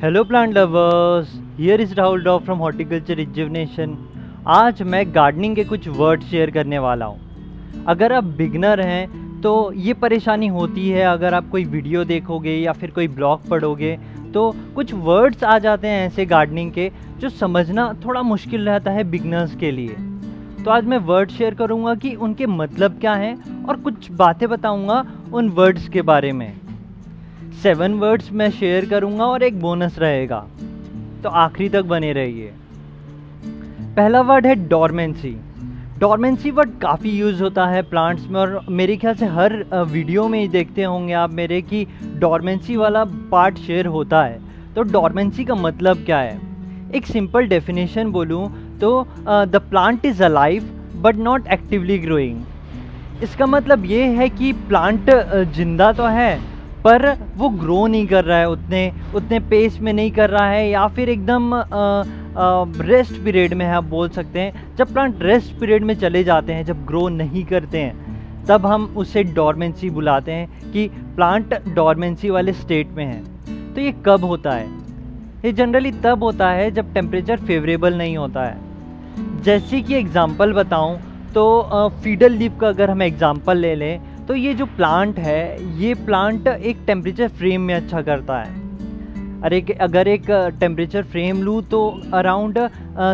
Hello plant lovers, here is Rahul डॉ from horticulture rejuvenation. आज मैं गार्डनिंग के कुछ वर्ड शेयर करने वाला हूँ। अगर आप बिगनर हैं तो ये परेशानी होती है, अगर आप कोई वीडियो देखोगे या फिर कोई ब्लॉग पढ़ोगे तो कुछ वर्ड्स आ जाते हैं ऐसे गार्डनिंग के जो समझना थोड़ा मुश्किल रहता है बिगनर्स के लिए। तो आज मैं वर्ड शेयर करूँगा कि उनके मतलब क्या हैं और कुछ बातें बताऊँगा उन वर्ड्स के बारे में। 7 वर्ड्स मैं शेयर करूंगा और एक बोनस रहेगा, तो आखिरी तक बने रहिए। पहला वर्ड है डॉर्मेंसी। डॉर्मेंसी वर्ड काफ़ी यूज़ होता है प्लांट्स में और मेरे ख्याल से हर वीडियो में ही देखते होंगे आप मेरे कि डॉर्मेंसी वाला पार्ट शेयर होता है। तो डॉर्मेंसी का मतलब क्या है? एक सिंपल डेफिनेशन बोलूँ तो the plant is alive but not actively growing. इसका मतलब ये है कि प्लांट जिंदा तो है पर वो ग्रो नहीं कर रहा है, उतने पेस में नहीं कर रहा है, या फिर एकदम रेस्ट पीरियड में है आप बोल सकते हैं। जब प्लांट रेस्ट पीरियड में चले जाते हैं, जब ग्रो नहीं करते हैं, तब हम उसे डॉर्मेंसी बुलाते हैं कि प्लांट डॉर्मेंसी वाले स्टेट में है। तो ये कब होता है? ये जनरली तब होता है जब टेम्परेचर फेवरेबल नहीं होता है। जैसे कि एग्जांपल बताऊं तो फीडर लीफ का अगर हम एग्जांपल ले लें तो ये जो प्लांट है, ये प्लांट एक टेम्परेचर फ्रेम में अच्छा करता है। अगर एक टेम्परेचर फ्रेम लूँ तो अराउंड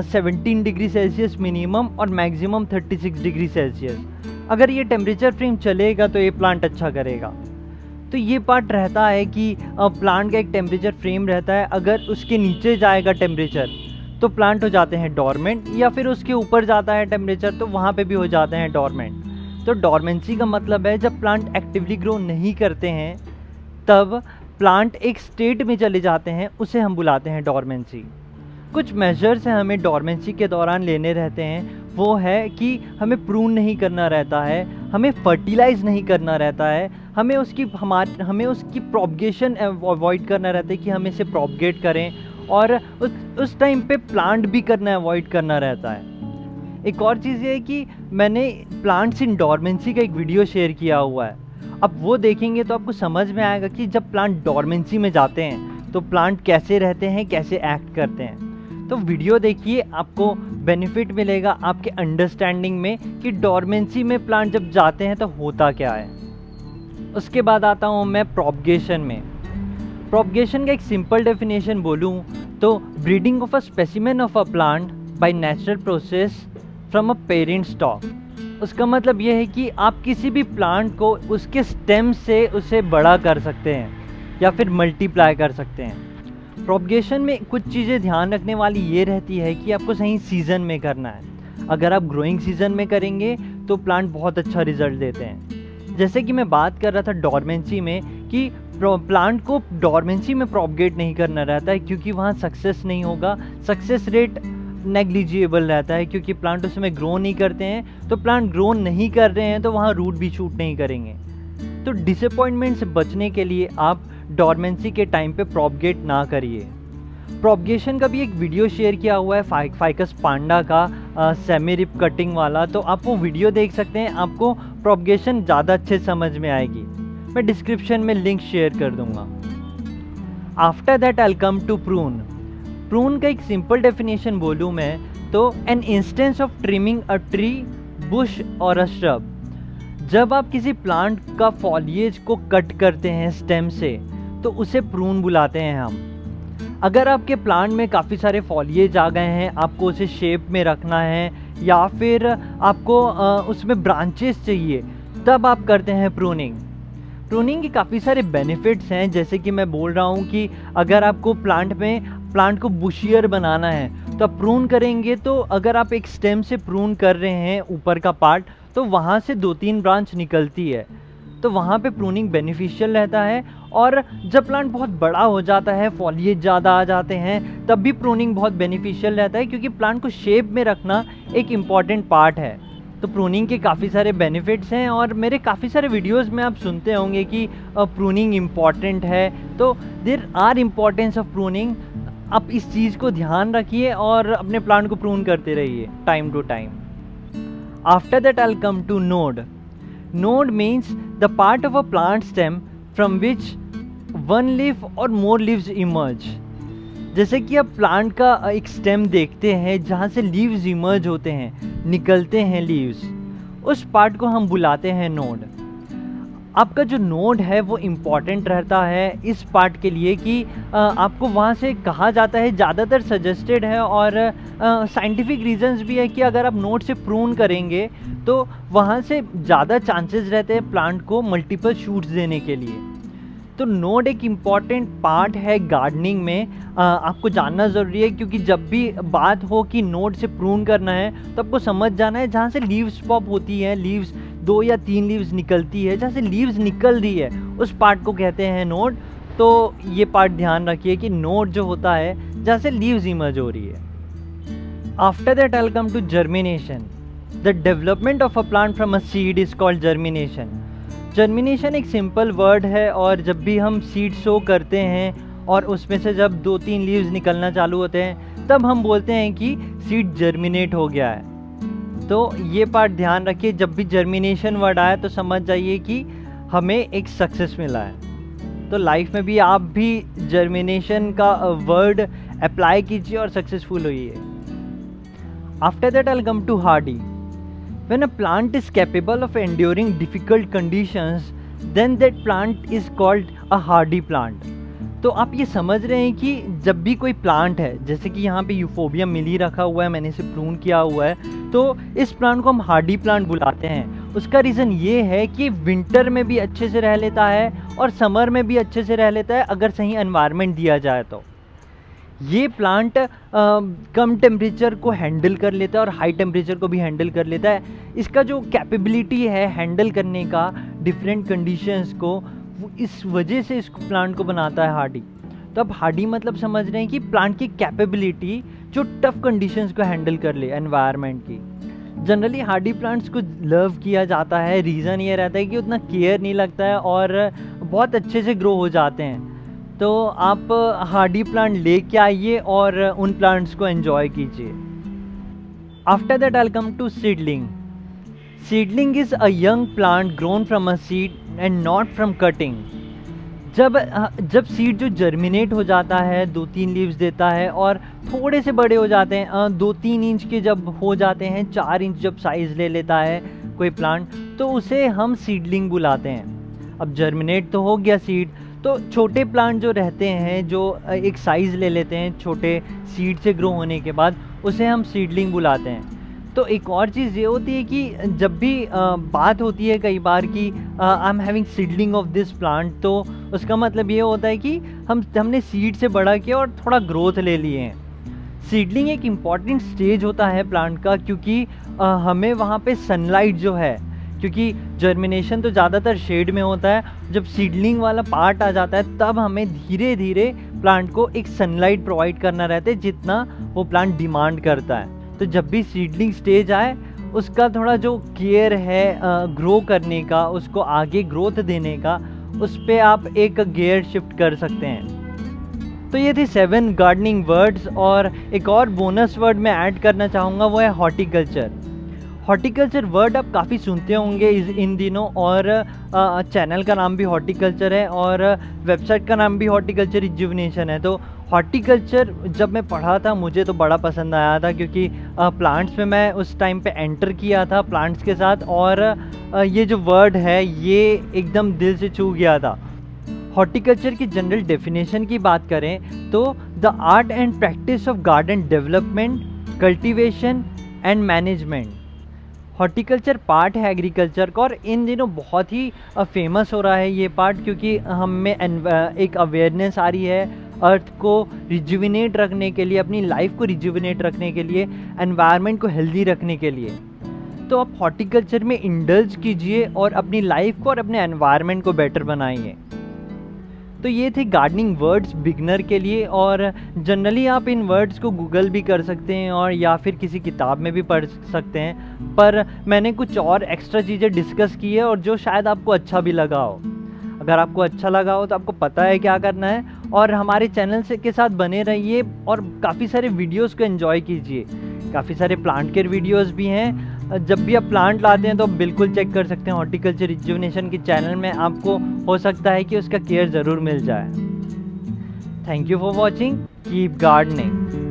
17 डिग्री सेल्सियस मिनिमम और मैक्सिमम 36 डिग्री सेल्सियस। अगर ये टेम्परेचर फ्रेम चलेगा तो ये प्लांट अच्छा करेगा। तो ये पार्ट रहता है कि प्लांट का एक टेम्परेचर फ्रेम रहता है। अगर उसके नीचे जाएगा टेम्परेचर तो प्लांट हो जाते हैं डॉर्मेंट, या फिर उसके ऊपर जाता है टेम्परेचर तो वहाँ पे भी हो जाते हैं डॉर्मेंट। तो डॉर्मेंसी का मतलब है जब प्लांट एक्टिवली ग्रो नहीं करते हैं तब प्लांट एक स्टेट में चले जाते हैं, उसे हम बुलाते हैं डॉर्मेंसी। कुछ मेजर्स हैं हमें डॉर्मेंसी के दौरान लेने रहते हैं। वो है कि हमें प्रून नहीं करना रहता है, हमें फर्टिलाइज नहीं करना रहता है, हमें उसकी प्रोपगेशन अवॉइड करना रहता है कि हम इसे प्रोपगेट करें, और उस टाइम पे प्लांट भी करना अवॉइड करना रहता है। एक और चीज़ ये है कि मैंने प्लांट्स इन डॉर्मेंसी का एक वीडियो शेयर किया हुआ है। अब वो देखेंगे तो आपको समझ में आएगा कि जब प्लांट डॉर्मेंसी में जाते हैं तो प्लांट कैसे रहते हैं, कैसे एक्ट करते हैं। तो वीडियो देखिए, आपको बेनिफिट मिलेगा आपके अंडरस्टैंडिंग में कि डॉर्मेंसी में प्लांट जब जाते हैं तो होता क्या है। उसके बाद आता हूँ मैं प्रोपगेशन में। प्रोपगेशन का एक सिंपल डेफिनेशन बोलूँ तो breeding of a specimen of a plant by natural process from a parent stock. उसका मतलब ये है कि आप किसी भी प्लांट को उसके स्टेम से उसे बड़ा कर सकते हैं या फिर मल्टीप्लाई कर सकते हैं। प्रोपगेशन में कुछ चीज़ें ध्यान रखने वाली ये रहती है कि आपको सही सीज़न में करना है। अगर आप ग्रोइंग सीज़न में करेंगे तो प्लांट बहुत अच्छा रिजल्ट देते हैं। जैसे कि मैं बात कर रहा था डॉर्मेंसी में कि प्लांट को डॉर्मेंसी में प्रोपगेट नहीं करना रहता है क्योंकि वहाँ सक्सेस नहीं होगा, सक्सेस रेट नेग्लिजिबल रहता है क्योंकि प्लांट उसमें ग्रो नहीं करते हैं। तो प्लांट ग्रो नहीं कर रहे हैं तो वहाँ रूट भी शूट नहीं करेंगे। तो डिसअपॉइंटमेंट से बचने के लिए आप डॉर्मेंसी के टाइम पे प्रोपगेट ना करिए। प्रोपगेशन का भी एक वीडियो शेयर किया हुआ है फाइकस पांडा का सेमी रिप कटिंग वाला, तो आप वो वीडियो देख सकते हैं, आपको प्रोपगेशन ज़्यादा अच्छे समझ में आएगी। मैं डिस्क्रिप्शन में लिंक शेयर कर दूंगा। After that I come to prune. Prune का एक सिंपल डेफिनेशन बोलूँ मैं तो an instance of trimming a tree, bush और अ श्रब। जब आप किसी प्लांट का फॉलिएज को कट करते हैं स्टेम से तो उसे प्रून बुलाते हैं हम। अगर आपके प्लांट में काफ़ी सारे फॉलिएज आ गए हैं, आपको उसे शेप में रखना है या फिर आपको उसमें ब्रांचेस चाहिए, तब आप करते हैं प्रूनिंग। प्रूनिंग के काफ़ी सारे बेनिफिट्स हैं, जैसे कि मैं बोल रहा हूँ कि अगर आपको प्लांट को बुशियर बनाना है तो आप प्रून करेंगे। तो अगर आप एक स्टेम से प्रून कर रहे हैं ऊपर का पार्ट तो वहाँ से 2-3 ब्रांच निकलती है, तो वहाँ पे प्रूनिंग बेनिफिशियल रहता है। और जब प्लांट बहुत बड़ा हो जाता है, फॉलिएज ज़्यादा आ जाते हैं, तब भी प्रूनिंग बहुत बेनिफिशियल रहता है क्योंकि प्लांट को शेप में रखना एक इम्पॉर्टेंट पार्ट है। तो प्रूनिंग के काफ़ी सारे बेनिफिट्स हैं और मेरे काफ़ी सारे वीडियोस में आप सुनते होंगे कि प्रूनिंग इम्पॉर्टेंट है। तो there are importance of pruning. आप इस चीज़ को ध्यान रखिए और अपने प्लांट को प्रून करते रहिए time to time. After that I come to node. Node means the part of a plant stem from which one leaf or more leaves emerge। जैसे कि आप प्लांट का एक स्टेम देखते हैं जहाँ से लीव्स इमर्ज होते हैं, निकलते हैं लीव्स, उस पार्ट को हम बुलाते हैं नोड। आपका जो नोड है वो इम्पॉर्टेंट रहता है इस पार्ट के लिए कि आपको वहाँ से कहा जाता है, ज़्यादातर सजेस्टेड है और साइंटिफिक रीजंस भी है कि अगर आप नोड से प्रून करेंगे तो वहाँ से ज़्यादा चांसेस रहते हैं प्लांट को मल्टीपल शूट्स देने के लिए। तो नोड एक इम्पॉर्टेंट पार्ट है गार्डनिंग में, आपको जानना ज़रूरी है, क्योंकि जब भी बात हो कि नोड से प्रून करना है तो आपको समझ जाना है जहाँ से लीव्स पॉप होती है, लीव्स 2 या 3 लीव्स निकलती है, जहाँ से लीव्स निकल रही है उस पार्ट को कहते हैं नोड। तो ये पार्ट ध्यान रखिए कि नोड जो होता है जहाँ से लीव्स इमर्ज हो रही है। After that I will come to germination. The development of a plant from a seed is called germination. Germination एक सिंपल वर्ड है और जब भी हम सीड सो करते हैं और उसमें से जब 2-3 लीव्स निकलना चालू होते हैं तब हम बोलते हैं कि सीड जर्मिनेट हो गया है। तो ये पार्ट ध्यान रखिए, जब भी जर्मिनेशन वर्ड आए तो समझ जाइए कि हमें एक सक्सेस मिला है। तो लाइफ में भी आप भी जर्मिनेशन का वर्ड अप्लाई कीजिए और सक्सेसफुल होइए। After that I will come to hardy. When a plant is capable of enduring difficult conditions, then that plant is called a hardy plant. तो आप ये समझ रहे हैं कि जब भी कोई प्लांट है, जैसे कि यहाँ पे यूफोबियम मिली रखा हुआ है, मैंने इसे प्रून किया हुआ है, तो इस प्लांट को हम हार्डी प्लांट बुलाते हैं। उसका रीज़न ये है कि विंटर में भी अच्छे से रह लेता है और समर में भी अच्छे से रह लेता है अगर सही एनवायरनमेंट दिया जाए तो। ये प्लांट कम टेम्परेचर को हैंडल कर लेता है और हाई टेम्परेचर को भी हैंडल कर लेता है। इसका जो कैपेबिलिटी है हैंडल करने का डिफरेंट कंडीशंस को, वो इस वजह से इस प्लांट को बनाता है हार्डी। तो अब हार्डी मतलब समझ रहे हैं कि प्लांट की कैपेबिलिटी जो टफ कंडीशंस को हैंडल कर ले एनवायरनमेंट की। जनरली हार्डी प्लांट्स को लव किया जाता है, रीज़न ये रहता है कि उतना केयर नहीं लगता है और बहुत अच्छे से ग्रो हो जाते हैं। तो आप हार्डी प्लांट लेके आइए और उन प्लांट्स को एंजॉय कीजिए। After that I will come to seedling. Seedling is a young plant grown from a seed and not from cutting. जब सीड जो जर्मिनेट हो जाता है, 2-3 लीव्स देता है और थोड़े से बड़े हो जाते हैं, 2-3 इंच के जब हो जाते हैं, 4 इंच जब साइज़ ले लेता है कोई प्लांट, तो उसे हम सीडलिंग बुलाते हैं। अब जर्मिनेट तो हो गया सीड, तो छोटे प्लांट जो रहते हैं, जो एक साइज़ ले लेते हैं छोटे सीड से ग्रो होने के बाद, उसे हम सीडलिंग बुलाते हैं। तो एक और चीज़ ये होती है कि जब भी बात होती है कई बार कि I am having seedling of this plant, तो उसका मतलब ये होता है कि हमने सीड से बड़ा किया और थोड़ा ग्रोथ ले लिए हैं। सीडलिंग एक इम्पॉर्टेंट स्टेज होता है प्लांट का, क्योंकि हमें वहाँ पे सनलाइट जो है, क्योंकि जर्मिनेशन तो ज़्यादातर शेड में होता है, जब सीडलिंग वाला पार्ट आ जाता है तब हमें धीरे धीरे प्लांट को एक सनलाइट प्रोवाइड करना रहता है जितना वो प्लांट डिमांड करता है। तो जब भी सीडलिंग स्टेज आए, उसका थोड़ा जो केयर है ग्रो करने का, उसको आगे ग्रोथ देने का, उस पर आप एक गियर शिफ्ट कर सकते हैं। तो ये थे 7 गार्डनिंग वर्ड्स, और एक और बोनस वर्ड मैं ऐड करना चाहूँगा, वो है हॉर्टिकल्चर। हॉर्टिकल्चर वर्ड आप काफ़ी सुनते होंगे इन दिनों, और चैनल का नाम भी हॉर्टिकल्चर है और वेबसाइट का नाम भी हॉर्टिकल्चर रिजुविनेशन है। तो हॉर्टिकल्चर जब मैं पढ़ा था मुझे तो बड़ा पसंद आया था, क्योंकि प्लांट्स में मैं उस टाइम पे एंटर किया था प्लांट्स के साथ, और ये जो वर्ड है ये एकदम दिल से छू गया था। हॉर्टिकल्चर की जनरल डेफिनेशन की बात करें तो the art and practice of garden development, cultivation and management. Horticulture part है एग्रीकल्चर का, और इन दिनों बहुत ही फेमस हो रहा है ये पार्ट, क्योंकि हम में एक अवेयरनेस आ रही है अर्थ को रिजुविनेट रखने के लिए, अपनी लाइफ को रिजुविनेट रखने के लिए, एनवायरनमेंट को हेल्दी रखने के लिए। तो आप हॉर्टिकल्चर में इंडल्ज कीजिए और अपनी लाइफ को और अपने एनवायरनमेंट को बेटर बनाइए। तो ये थे गार्डनिंग वर्ड्स बिगनर के लिए, और जनरली आप इन वर्ड्स को गूगल भी कर सकते हैं और या फिर किसी किताब में भी पढ़ सकते हैं, पर मैंने कुछ और एक्स्ट्रा चीज़ें डिस्कस की है और जो शायद आपको अच्छा भी लगा हो। अगर आपको अच्छा लगा हो तो आपको पता है क्या करना है, और हमारे चैनल से के साथ बने रहिए और काफ़ी सारे वीडियोस को एंजॉय कीजिए। काफ़ी सारे प्लांट केयर वीडियोस भी हैं, जब भी आप प्लांट लाते हैं तो आप बिल्कुल चेक कर सकते हैं हॉर्टिकल्चर रिजुविनेशन के चैनल में, आपको हो सकता है कि उसका केयर ज़रूर मिल जाए। Thank you for watching. Keep gardening.